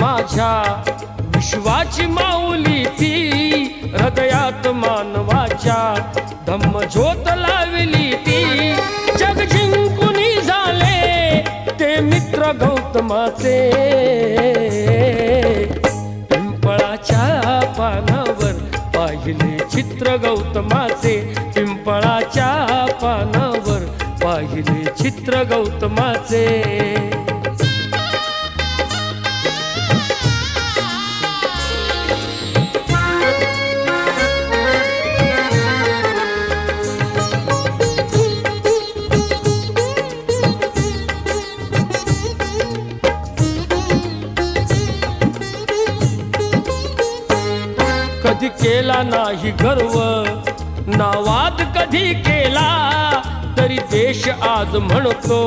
माझ्या विश्वाची माऊली ती हृदयात मानवाच्या धम्मज्योत लावली ती जग जिंकुनी झाले ते मित्र गौतमाचे पिंपळाच्या पानावर पाहिले चित्र गौतमाचे पिंपळाच्या पानावर पाहिले चित्र गौतमाचे कधी केला नाही गर्व ना वाद कधी केला तरी देश आज म्हणतो